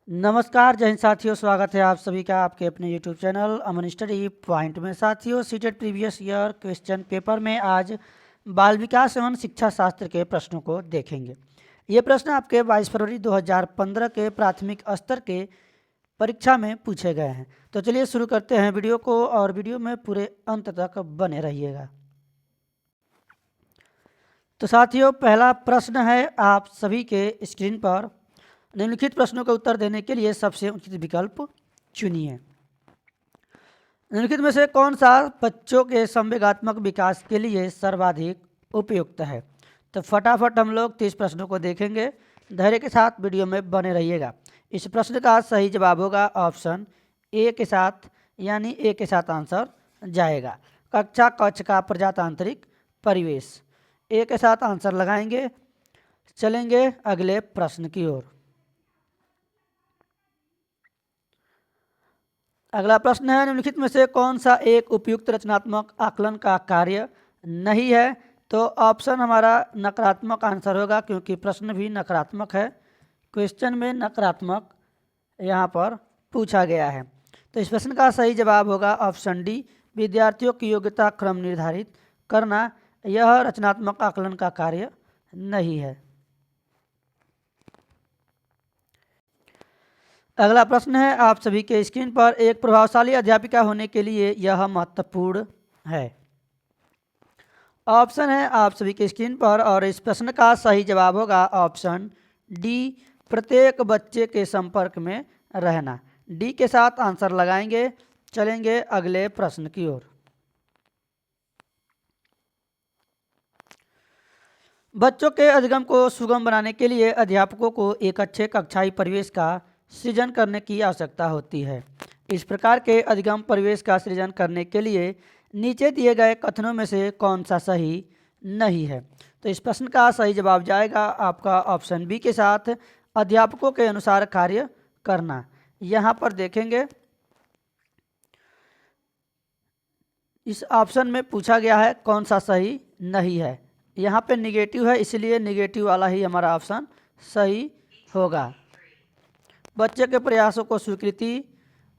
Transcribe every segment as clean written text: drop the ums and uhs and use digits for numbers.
नमस्कार जय हिंद साथियों, स्वागत है आप सभी का आपके अपने YouTube चैनल अमन स्टडी पॉइंट में। साथियों, CTET previous year question paper में आज बाल विकास एवं शिक्षा शास्त्र के प्रश्नों को देखेंगे। ये प्रश्न आपके 22 फरवरी 2015 के प्राथमिक स्तर के परीक्षा में पूछे गए हैं। तो चलिए शुरू करते हैं वीडियो को, और वीडियो में पूरे अंत तक बने रहिएगा। तो साथियों, पहला प्रश्न है आप सभी के स्क्रीन पर। निम्नलिखित प्रश्नों का उत्तर देने के लिए सबसे उचित विकल्प चुनिए। निम्नलिखित में से कौन सा बच्चों के संवेगात्मक विकास के लिए सर्वाधिक उपयुक्त है? तो फटाफट हम लोग 30 प्रश्नों को देखेंगे। धैर्य के साथ वीडियो में बने रहिएगा। इस प्रश्न का सही जवाब होगा ऑप्शन ए के साथ, यानी ए के साथ आंसर जाएगा। कक्षा कक्ष का प्रजातांत्रिक परिवेश, ए के साथ आंसर लगाएंगे। चलेंगे अगले प्रश्न की ओर। अगला प्रश्न है, निम्नलिखित में से कौन सा एक उपयुक्त रचनात्मक आकलन का कार्य नहीं है? तो ऑप्शन हमारा नकारात्मक आंसर होगा, क्योंकि प्रश्न भी नकारात्मक है। क्वेश्चन में नकारात्मक यहाँ पर पूछा गया है। तो इस प्रश्न का सही जवाब होगा ऑप्शन डी, विद्यार्थियों की योग्यता क्रम निर्धारित करना यह रचनात्मक आकलन का कार्य नहीं है। अगला प्रश्न है आप सभी के स्क्रीन पर, एक प्रभावशाली अध्यापिका होने के लिए यह महत्वपूर्ण है। ऑप्शन है आप सभी के स्क्रीन पर, और इस प्रश्न का सही जवाब होगा ऑप्शन डी, प्रत्येक बच्चे के संपर्क में रहना। डी के साथ आंसर लगाएंगे। चलेंगे अगले प्रश्न की ओर। बच्चों के अधिगम को सुगम बनाने के लिए अध्यापकों को एक अच्छे कक्षाई परिवेश का सृजन करने की आवश्यकता होती है। इस प्रकार के अधिगम परिवेश का सृजन करने के लिए नीचे दिए गए कथनों में से कौन सा सही नहीं है? तो इस प्रश्न का सही जवाब जाएगा आपका ऑप्शन बी के साथ, अध्यापकों के अनुसार कार्य करना। यहाँ पर देखेंगे इस ऑप्शन में पूछा गया है कौन सा सही नहीं है। यहाँ पे निगेटिव है, इसलिए निगेटिव वाला ही हमारा ऑप्शन सही होगा। बच्चे के प्रयासों को स्वीकृति,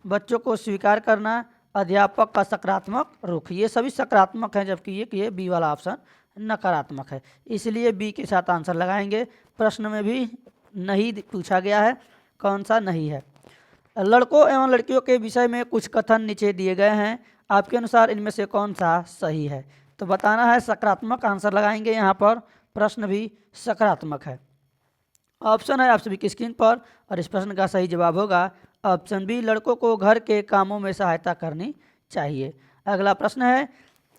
बच्चों को स्वीकार करना, अध्यापक का सकारात्मक रुख, ये सभी सकारात्मक हैं, जबकि ये बी वाला ऑप्शन नकारात्मक है। इसलिए बी के साथ आंसर लगाएंगे। प्रश्न में भी नहीं पूछा गया है कौन सा नहीं है। लड़कों एवं लड़कियों के विषय में कुछ कथन नीचे दिए गए हैं, आपके अनुसार इनमें से कौन सा सही है? तो बताना है सकारात्मक आंसर लगाएंगे। यहाँ पर प्रश्न भी सकारात्मक है। ऑप्शन है आप सभी की स्क्रीन पर, और इस प्रश्न का सही जवाब होगा ऑप्शन बी, लड़कों को घर के कामों में सहायता करनी चाहिए। अगला प्रश्न है,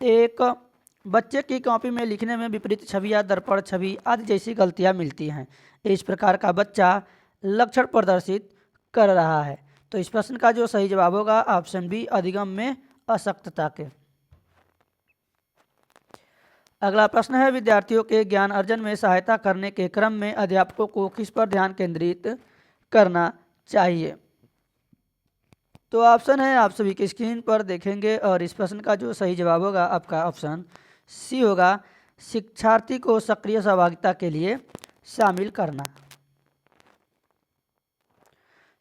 एक बच्चे की कॉपी में लिखने में विपरीत छवि या दर्पण छवि आदि जैसी गलतियां मिलती हैं। इस प्रकार का बच्चा लक्षण प्रदर्शित कर रहा है। तो इस प्रश्न का जो सही जवाब होगा ऑप्शन बी, अधिगम में अशक्तता के। अगला प्रश्न है, विद्यार्थियों के ज्ञान अर्जन में सहायता करने के क्रम में अध्यापकों को किस पर ध्यान केंद्रित करना चाहिए? तो ऑप्शन है आप सभी की स्क्रीन पर देखेंगे, और इस प्रश्न का जो सही जवाब होगा आपका ऑप्शन सी होगा, शिक्षार्थी को सक्रिय सहभागिता के लिए शामिल करना।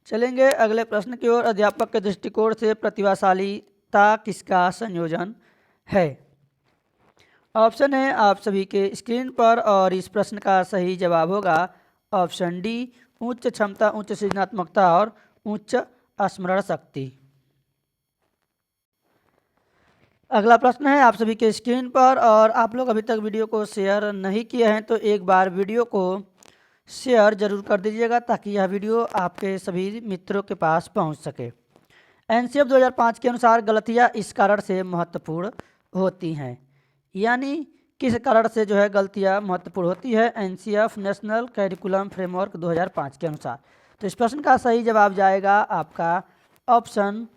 चलेंगे अगले प्रश्न की ओर। अध्यापक के दृष्टिकोण से प्रतिभाशालीता किसका संयोजन है? ऑप्शन है आप सभी के स्क्रीन पर, और इस प्रश्न का सही जवाब होगा ऑप्शन डी, उच्च क्षमता, उच्च सृजनात्मकता और उच्च स्मरण शक्ति। अगला प्रश्न है आप सभी के स्क्रीन पर, और आप लोग अभी तक वीडियो को शेयर नहीं किए हैं तो एक बार वीडियो को शेयर जरूर कर दीजिएगा, ताकि यह वीडियो आपके सभी मित्रों के पास पहुंच सके। एनसीएफ 2005 के अनुसार गलतियां इस कारण से महत्वपूर्ण होती हैं, यानी किस कारण से जो है गलतियां महत्वपूर्ण होती है? एनसीएफ नेशनल करिकुलम फ्रेमवर्क 2005 के अनुसार। तो इस प्रश्न का सही जवाब जाएगा आपका ऑप्शन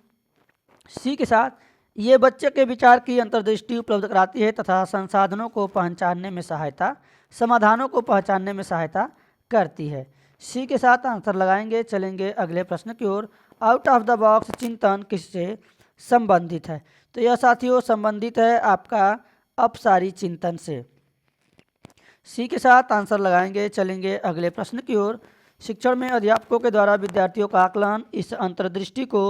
सी के साथ, ये बच्चे के विचार की अंतर्दृष्टि उपलब्ध कराती है तथा संसाधनों को पहचानने में सहायता, समाधानों को पहचानने में सहायता करती है। सी के साथ आंसर लगाएंगे। चलेंगे अगले प्रश्न की ओर। आउट ऑफ द बॉक्स चिंतन किससे संबंधित है? तो यह साथियों संबंधित है आपका अपसारी चिंतन से। सी के साथ आंसर लगाएंगे। चलेंगे अगले प्रश्न की ओर। शिक्षण में अध्यापकों के द्वारा विद्यार्थियों का आकलन इस अंतर्दृष्टि को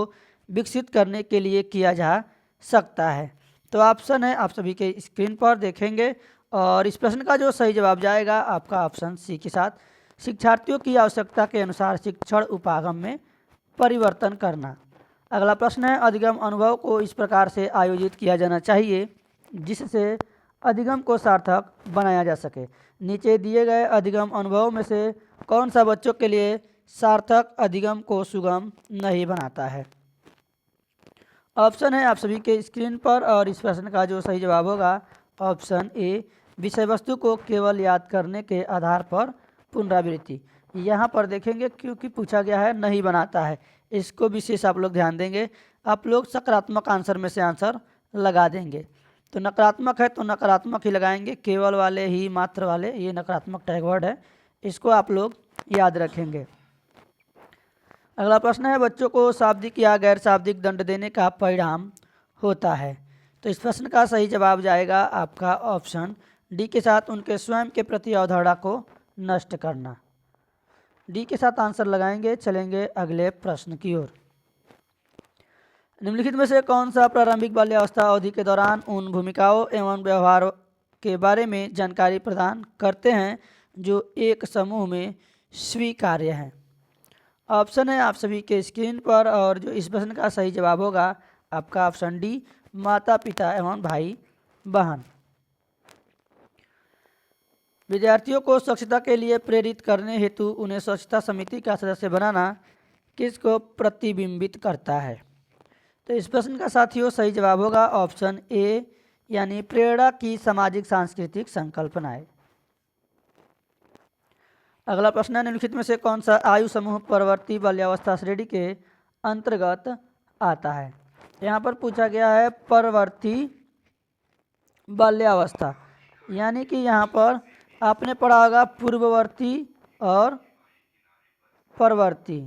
विकसित करने के लिए किया जा सकता है। तो ऑप्शन है आप सभी के स्क्रीन पर देखेंगे, और इस प्रश्न का जो सही जवाब जाएगा आपका ऑप्शन सी के साथ, शिक्षार्थियों की आवश्यकता के अनुसार शिक्षण उपागम में परिवर्तन करना। अगला प्रश्न है, अधिगम अनुभव को इस प्रकार से आयोजित किया जाना चाहिए जिससे अधिगम को सार्थक बनाया जा सके। नीचे दिए गए अधिगम अनुभव में से कौन सा बच्चों के लिए सार्थक अधिगम को सुगम नहीं बनाता है? ऑप्शन है आप सभी के स्क्रीन पर, और इस प्रश्न का जो सही जवाब होगा ऑप्शन ए, विषय वस्तु को केवल याद करने के आधार पर पुनरावृत्ति। यहाँ पर देखेंगे क्योंकि पूछा गया है नहीं बनाता है, इसको विशेष आप लोग ध्यान देंगे। आप लोग सकारात्मक आंसर में से आंसर लगा देंगे। तो नकारात्मक है तो नकारात्मक ही लगाएंगे, केवल वाले ही मात्र वाले ये नकारात्मक टैग वर्ड है, इसको आप लोग याद रखेंगे। अगला प्रश्न है, बच्चों को शाब्दिक या गैर शाब्दिक दंड देने का परिणाम होता है। तो इस प्रश्न का सही जवाब जाएगा आपका ऑप्शन डी के साथ, उनके स्वयं के प्रति अवधारणा को नष्ट करना। डी के साथ आंसर लगाएंगे। चलेंगे अगले प्रश्न की ओर। निम्नलिखित में से कौन सा प्रारंभिक बाल्यावस्था अवधि के दौरान उन भूमिकाओं एवं व्यवहार के बारे में जानकारी प्रदान करते हैं जो एक समूह में स्वीकार्य हैं? ऑप्शन है आप सभी के स्क्रीन पर, और जो इस प्रश्न का सही जवाब होगा आपका ऑप्शन डी, माता पिता एवं भाई बहन। विद्यार्थियों को स्वच्छता के लिए प्रेरित करने हेतु उन्हें स्वच्छता समिति का सदस्य बनाना किसको प्रतिबिंबित करता है? तो इस प्रश्न का साथियों सही जवाब होगा ऑप्शन ए, यानी प्रेरणा की सामाजिक सांस्कृतिक संकल्पनाएं। अगला प्रश्न है, निम्नलिखित में से कौन सा आयु समूह परवर्ती बाल्यावस्था श्रेणी के अंतर्गत आता है? यहाँ पर पूछा गया है परवर्ती बाल्यावस्था, यानी कि यहाँ पर आपने पढ़ा होगा पूर्ववर्ती और परवर्ती।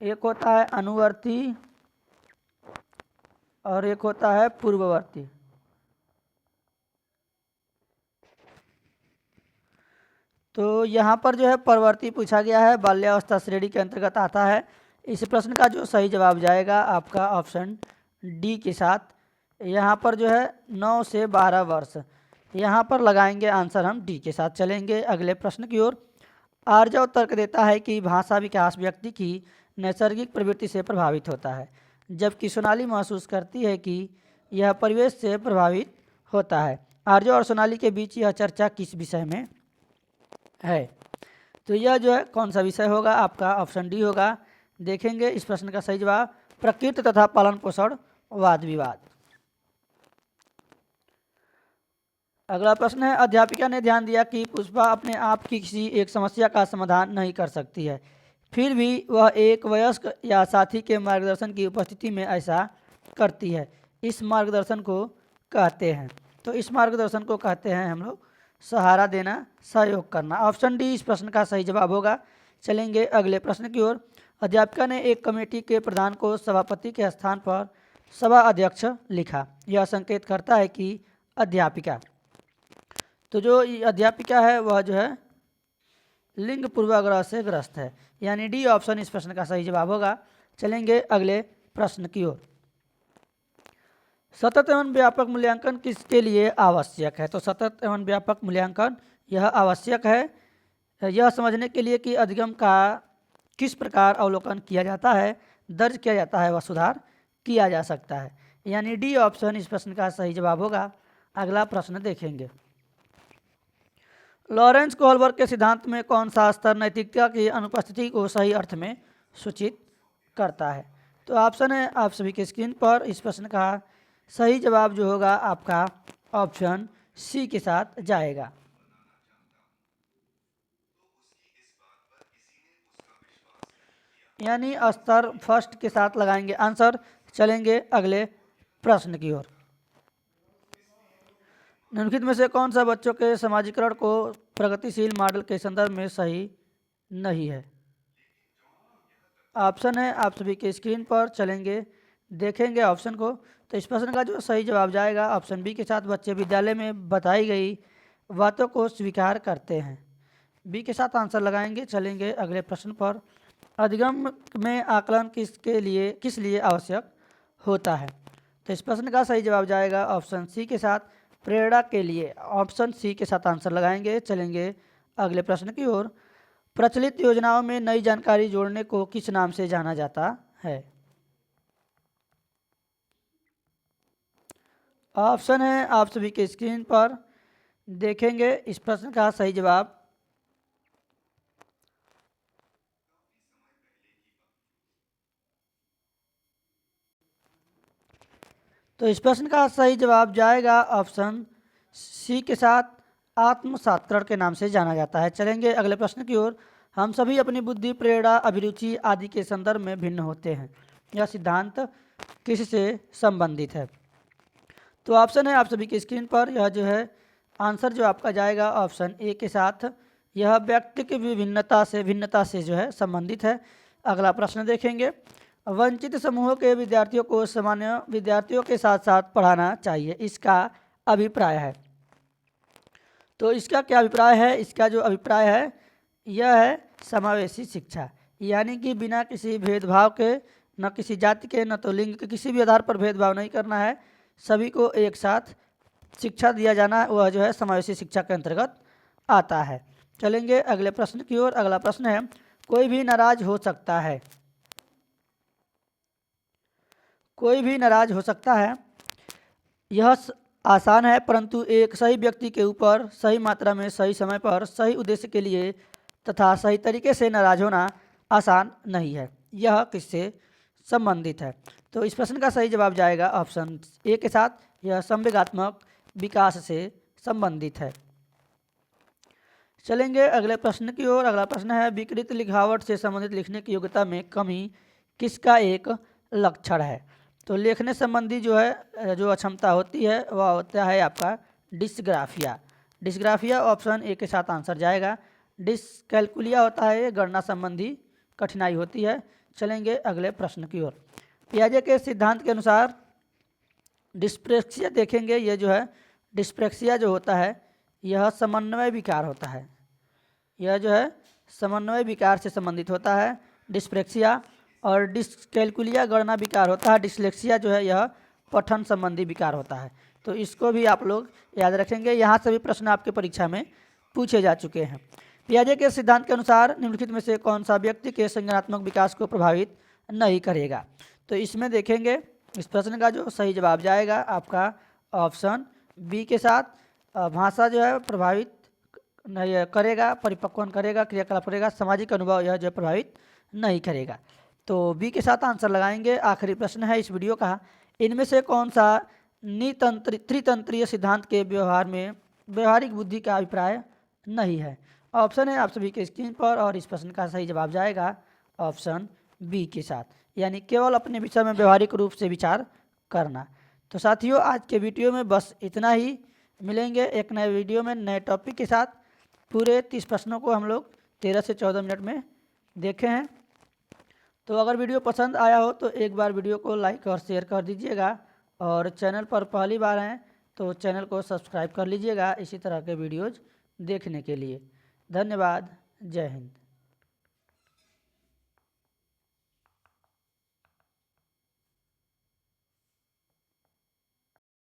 एक होता है अनुवर्ती और एक होता है पूर्ववर्ती। तो यहाँ पर जो है परवर्ती पूछा गया है, बाल्यावस्था श्रेणी के अंतर्गत आता है। इस प्रश्न का जो सही जवाब जाएगा आपका ऑप्शन डी के साथ। यहाँ पर जो है 9 से 12 वर्ष, यहाँ पर लगाएंगे आंसर हम डी के साथ। चलेंगे अगले प्रश्न की ओर। आर्जव तर्क देता है कि भाषा विकास व्यक्ति की नैसर्गिक प्रवृत्ति से प्रभावित होता है, जबकि सोनाली महसूस करती है कि यह परिवेश से प्रभावित होता है। आर्जव और सोनाली के बीच यह चर्चा किस विषय में है? तो यह जो है कौन सा विषय होगा? आपका ऑप्शन डी होगा। देखेंगे इस प्रश्न का सही जवाब, प्रकृति तथा पालन पोषण वाद विवाद। अगला प्रश्न है, अध्यापिका ने ध्यान दिया कि पुष्पा अपने आप की किसी एक समस्या का समाधान नहीं कर सकती है, फिर भी वह एक वयस्क या साथी के मार्गदर्शन की उपस्थिति में ऐसा करती है। इस मार्गदर्शन को कहते हैं, तो इस मार्गदर्शन को कहते हैं हम लोग सहारा देना, सहयोग करना। ऑप्शन डी इस प्रश्न का सही जवाब होगा। चलेंगे अगले प्रश्न की ओर। अध्यापिका ने एक कमेटी के प्रधान को सभापति के स्थान पर सभा अध्यक्ष लिखा, यह संकेत करता है कि अध्यापिका, तो जो अध्यापिका है वह जो है लिंग पूर्वाग्रह से ग्रस्त है, यानी डी ऑप्शन इस प्रश्न का सही जवाब होगा। चलेंगे अगले प्रश्न की ओर। सतत एवं व्यापक मूल्यांकन किसके लिए आवश्यक है? तो सतत एवं व्यापक मूल्यांकन यह आवश्यक है यह समझने के लिए कि अधिगम का किस प्रकार अवलोकन किया जाता है, दर्ज किया जाता है व सुधार किया जा सकता है, यानी डी ऑप्शन इस प्रश्न का सही जवाब होगा। अगला प्रश्न देखेंगे। लॉरेंस कोहलबर्ग के सिद्धांत में कौन सा स्तर नैतिकता की अनुपस्थिति को सही अर्थ में सूचित करता है? तो ऑप्शन है आप सभी के स्क्रीन पर। इस प्रश्न का सही जवाब जो होगा आपका ऑप्शन सी के साथ जाएगा। यानी स्तर फर्स्ट के साथ लगाएंगे आंसर। चलेंगे अगले प्रश्न की ओर। निम्नलिखित में से कौन सा बच्चों के समाजीकरण को प्रगतिशील मॉडल के संदर्भ में सही नहीं है? ऑप्शन है आप सभी के स्क्रीन पर। चलेंगे देखेंगे ऑप्शन को। तो इस प्रश्न का जो सही जवाब जाएगा ऑप्शन बी के साथ, बच्चे विद्यालय में बताई गई बातों को स्वीकार करते हैं। बी के साथ आंसर लगाएंगे। चलेंगे अगले प्रश्न पर। अधिगम में आकलन किस लिए आवश्यक होता है? तो इस प्रश्न का सही जवाब जाएगा ऑप्शन सी के साथ, प्रेरणा के लिए। ऑप्शन सी के साथ आंसर लगाएंगे। चलेंगे अगले प्रश्न की ओर। प्रचलित योजनाओं में नई जानकारी जोड़ने को किस नाम से जाना जाता है? ऑप्शन है आप सभी के स्क्रीन पर देखेंगे। इस प्रश्न का सही जवाब तो इस प्रश्न का सही जवाब जाएगा ऑप्शन सी के साथ, आत्मसात्करण के नाम से जाना जाता है। चलेंगे अगले प्रश्न की ओर। हम सभी अपनी बुद्धि, प्रेरणा, अभिरुचि आदि के संदर्भ में भिन्न होते हैं। यह सिद्धांत किससे संबंधित है? तो ऑप्शन है आप सभी की स्क्रीन पर। यह जो है आंसर जो आपका जाएगा ऑप्शन ए के साथ, यह व्यक्ति की भिन्नता से जो है संबंधित है। अगला प्रश्न देखेंगे। वंचित समूहों के विद्यार्थियों को सामान्य विद्यार्थियों के साथ साथ पढ़ाना चाहिए, इसका अभिप्राय है। तो इसका क्या अभिप्राय है? इसका जो अभिप्राय है यह है समावेशी शिक्षा, यानी कि बिना किसी भेदभाव के, न किसी जाति के, न तो लिंग के, किसी भी आधार पर भेदभाव नहीं करना है, सभी को एक साथ शिक्षा दिया जाना, वह जो है समावेशी शिक्षा के अंतर्गत आता है। चलेंगे अगले प्रश्न की ओर। अगला प्रश्न है, कोई भी नाराज हो सकता है। कोई भी नाराज हो सकता है, यह आसान है, परंतु एक सही व्यक्ति के ऊपर सही मात्रा में, सही समय पर, सही उद्देश्य के लिए तथा सही तरीके से नाराज होना आसान नहीं है। यह किससे संबंधित है? तो इस प्रश्न का सही जवाब जाएगा ऑप्शन ए के साथ, यह संवेगात्मक विकास से संबंधित है। चलेंगे अगले प्रश्न की ओर। अगला प्रश्न है, विकृत लिखावट से संबंधित लिखने की योग्यता में कमी किसका एक लक्षण है? तो लिखने संबंधी जो है जो अक्षमता होती है वह होता है आपका डिस्ग्राफिया। डिस्ग्राफिया ऑप्शन ए के साथ आंसर जाएगा। डिसकैलकुलिया होता है, ये गणना संबंधी कठिनाई होती है। चलेंगे अगले प्रश्न की ओर। पियाजे के सिद्धांत के अनुसार डिस्प्रेक्सिया देखेंगे। ये जो है डिस्प्रेक्सिया जो होता है यह समन्वय विकार होता है। यह जो है समन्वय विकार से संबंधित होता है डिस्प्रेक्सिया। और डिसकैलकुलिया गणना विकार होता है। डिसलेक्सिया जो है यह पठन संबंधी विकार होता है। तो इसको भी आप लोग याद रखेंगे। यहाँ से भी प्रश्न आपके परीक्षा में पूछे जा चुके हैं। पियाजे के सिद्धांत के अनुसार निम्नलिखित में से कौन सा व्यक्ति के संज्ञानात्मक विकास को प्रभावित नहीं करेगा? तो इसमें देखेंगे इस प्रश्न का जो सही जवाब जाएगा आपका ऑप्शन बी के साथ, भाषा जो है प्रभावित नहीं करेगा, परिपक्वन करेगा, क्रियाकलाप करेगा, सामाजिक अनुभव यह जो प्रभावित नहीं करेगा। तो बी के साथ आंसर लगाएंगे। आखिरी प्रश्न है इस वीडियो का, इनमें से कौन सा त्रितंत्रीय सिद्धांत के व्यवहार में व्यवहारिक बुद्धि का अभिप्राय नहीं है? ऑप्शन है आप सभी के स्क्रीन पर और इस प्रश्न का सही जवाब जाएगा ऑप्शन बी के साथ, यानी केवल अपने विषय में व्यवहारिक रूप से विचार करना। तो साथियों आज के वीडियो में बस इतना ही। मिलेंगे एक नए वीडियो में नए टॉपिक के साथ। पूरे 30 प्रश्नों को हम लोग 13 से 14 मिनट में देखे हैं। तो अगर वीडियो पसंद आया हो तो एक बार वीडियो को लाइक और शेयर कर दीजिएगा, और चैनल पर पहली बार हैं तो चैनल को सब्सक्राइब कर लीजिएगा इसी तरह के वीडियोज़ देखने के लिए। धन्यवाद। जय हिंद।